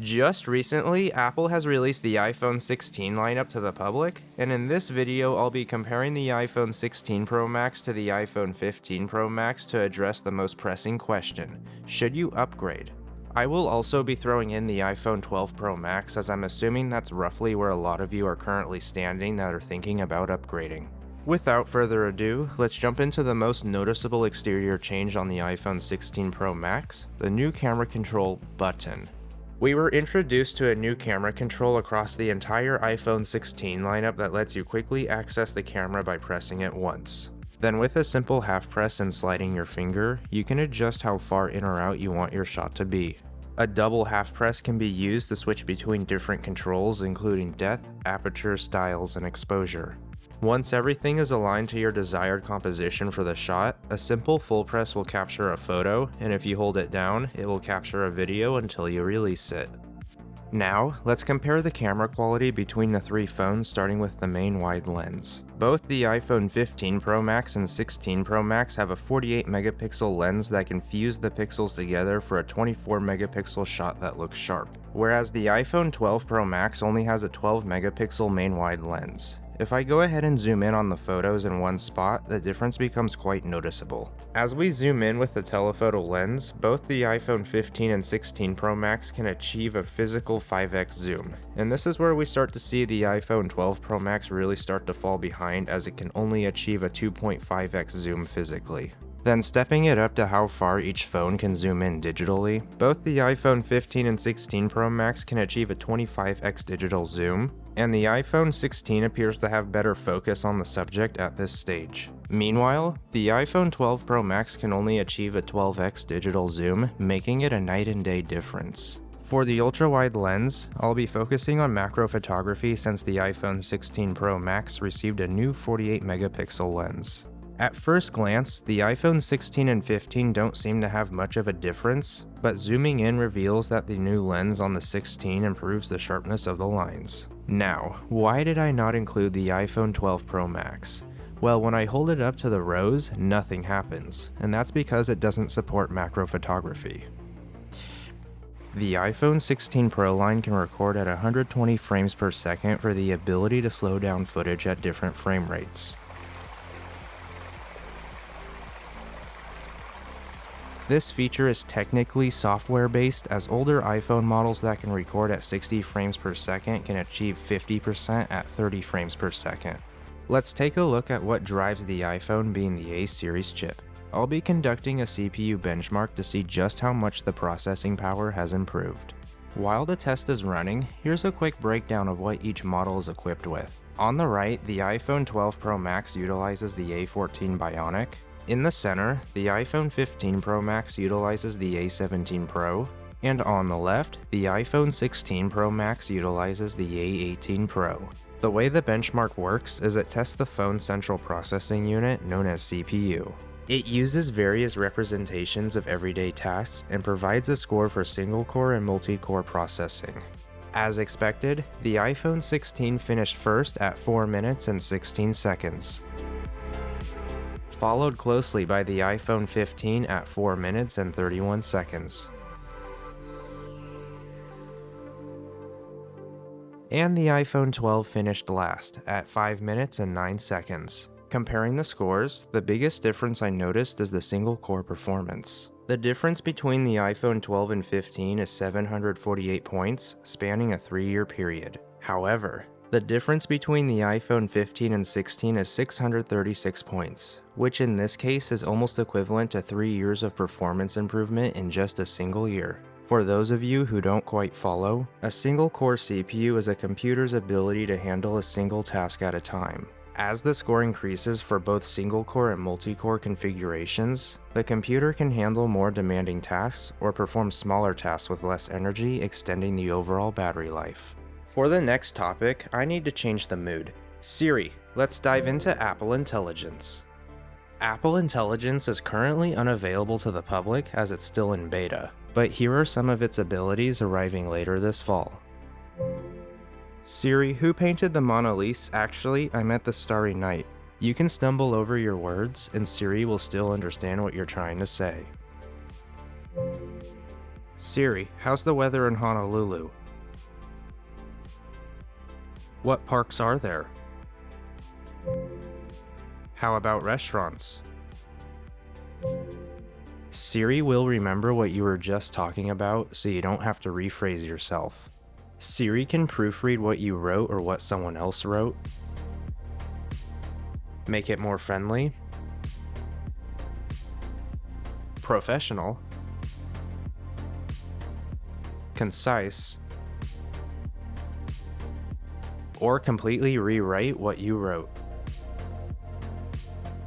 Just recently, Apple has released the iPhone 16 lineup to the public, and in this video I'll be comparing the iPhone 16 Pro Max to the iPhone 15 Pro Max to address the most pressing question: should you upgrade? I will also be throwing in the iPhone 12 Pro Max, as I'm assuming that's roughly where a lot of you are currently standing that are thinking about upgrading. Without further ado, let's jump into the most noticeable exterior change on the iPhone 16 Pro Max: the new camera control button. We were introduced to a new camera control across the entire iPhone 16 lineup that lets you quickly access the camera by pressing it once. Then with a simple half press and sliding your finger, you can adjust how far in or out you want your shot to be. A double half press can be used to switch between different controls, including depth, aperture, styles, and exposure. Once everything is aligned to your desired composition for the shot, a simple full press will capture a photo, and if you hold it down, it will capture a video until you release it. Now, let's compare the camera quality between the three phones, starting with the main wide lens. Both the iPhone 15 Pro Max and 16 Pro Max have a 48 megapixel lens that can fuse the pixels together for a 24 megapixel shot that looks sharp, whereas the iPhone 12 Pro Max only has a 12 megapixel main wide lens. If I go ahead and zoom in on the photos in one spot, the difference becomes quite noticeable. As we zoom in with the telephoto lens, both the iPhone 15 and 16 Pro Max can achieve a physical 5x zoom, and this is where we start to see the iPhone 12 Pro Max really start to fall behind, as it can only achieve a 2.5x zoom physically. Then stepping it up to how far each phone can zoom in digitally, both the iPhone 15 and 16 Pro Max can achieve a 25x digital zoom, and the iPhone 16 appears to have better focus on the subject at this stage. Meanwhile, the iPhone 12 Pro Max can only achieve a 12x digital zoom, making it a night and day difference. For the ultra-wide lens, I'll be focusing on macro photography since the iPhone 16 Pro Max received a new 48 megapixel lens. At first glance, the iPhone 16 and 15 don't seem to have much of a difference, but zooming in reveals that the new lens on the 16 improves the sharpness of the lines. Now, why did I not include the iPhone 12 Pro Max? Well, when I hold it up to the rose, nothing happens, and that's because it doesn't support macro photography. The iPhone 16 Pro line can record at 120 frames per second for the ability to slow down footage at different frame rates. This feature is technically software-based, as older iPhone models that can record at 60 frames per second can achieve 50% at 30 frames per second. Let's take a look at what drives the iPhone, being the A series chip. I'll be conducting a CPU benchmark to see just how much the processing power has improved. While the test is running, here's a quick breakdown of what each model is equipped with. On the right, the iPhone 12 Pro Max utilizes the A14 Bionic. In the center, the iPhone 15 Pro Max utilizes the A17 Pro, and on the left, the iPhone 16 Pro Max utilizes the A18 Pro. The way the benchmark works is it tests the phone's central processing unit, known as CPU. It uses various representations of everyday tasks and provides a score for single-core and multi-core processing. As expected, the iPhone 16 finished first at 4 minutes and 16 seconds. Followed closely by the iPhone 15 at 4 minutes and 31 seconds. And the iPhone 12 finished last at 5 minutes and 9 seconds. Comparing the scores, the biggest difference I noticed is the single-core performance. The difference between the iPhone 12 and 15 is 748 points, spanning a 3-year period. However, the difference between the iPhone 15 and 16 is 636 points, which in this case is almost equivalent to 3 years of performance improvement in just a single year. For those of you who don't quite follow, a single-core CPU is a computer's ability to handle a single task at a time. As the score increases for both single-core and multi-core configurations, the computer can handle more demanding tasks or perform smaller tasks with less energy, extending the overall battery life. For the next topic, I need to change the mood. Siri, let's dive into Apple Intelligence. Apple Intelligence is currently unavailable to the public as it's still in beta, but here are some of its abilities arriving later this fall. Siri, who painted the Mona Lisa? Actually, I meant the Starry Night. You can stumble over your words, and Siri will still understand what you're trying to say. Siri, how's the weather in Honolulu? What parks are there? How about restaurants? Siri will remember what you were just talking about, so you don't have to rephrase yourself. Siri can proofread what you wrote or what someone else wrote. Make it more friendly. Professional. Concise. Or completely rewrite what you wrote.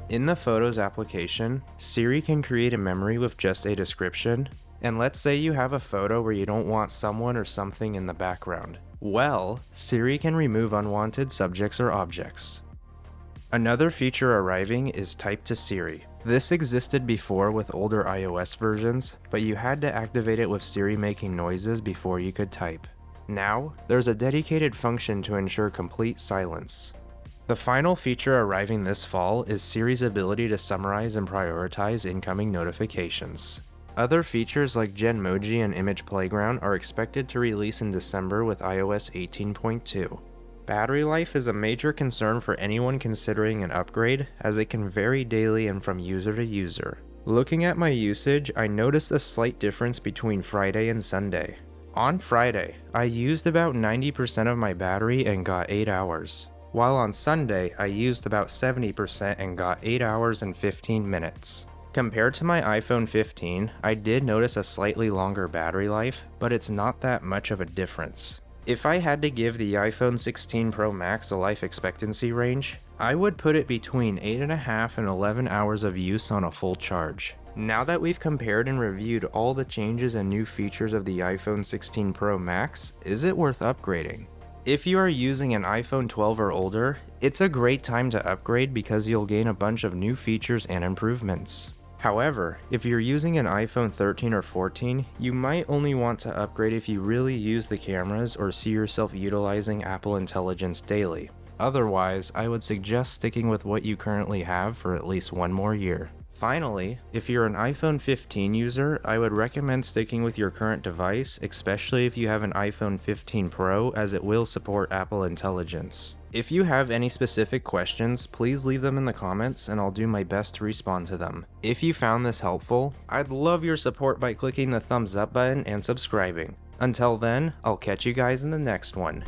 In the Photos application, Siri can create a memory with just a description, and let's say you have a photo where you don't want someone or something in the background. Well, Siri can remove unwanted subjects or objects. Another feature arriving is Type to Siri. This existed before with older iOS versions, but you had to activate it with Siri making noises before you could type. Now, there's a dedicated function to ensure complete silence. The final feature arriving this fall is Siri's ability to summarize and prioritize incoming notifications. Other features like Genmoji and Image Playground are expected to release in December with iOS 18.2. Battery life is a major concern for anyone considering an upgrade, as it can vary daily and from user to user. Looking at my usage, I noticed a slight difference between Friday and Sunday. On Friday, I used about 90% of my battery and got 8 hours. While on Sunday, I used about 70% and got 8 hours and 15 minutes. Compared to my iPhone 15, I did notice a slightly longer battery life, but it's not that much of a difference. If I had to give the iPhone 16 Pro Max a life expectancy range, I would put it between 8.5 and 11 hours of use on a full charge. Now that we've compared and reviewed all the changes and new features of the iPhone 16 Pro Max, is it worth upgrading? If you are using an iPhone 12 or older, it's a great time to upgrade because you'll gain a bunch of new features and improvements. However, if you're using an iPhone 13 or 14, you might only want to upgrade if you really use the cameras or see yourself utilizing Apple Intelligence daily. Otherwise, I would suggest sticking with what you currently have for at least one more year. Finally, if you're an iPhone 15 user, I would recommend sticking with your current device, especially if you have an iPhone 15 Pro, as it will support Apple Intelligence. If you have any specific questions, please leave them in the comments and I'll do my best to respond to them. If you found this helpful, I'd love your support by clicking the thumbs up button and subscribing. Until then, I'll catch you guys in the next one.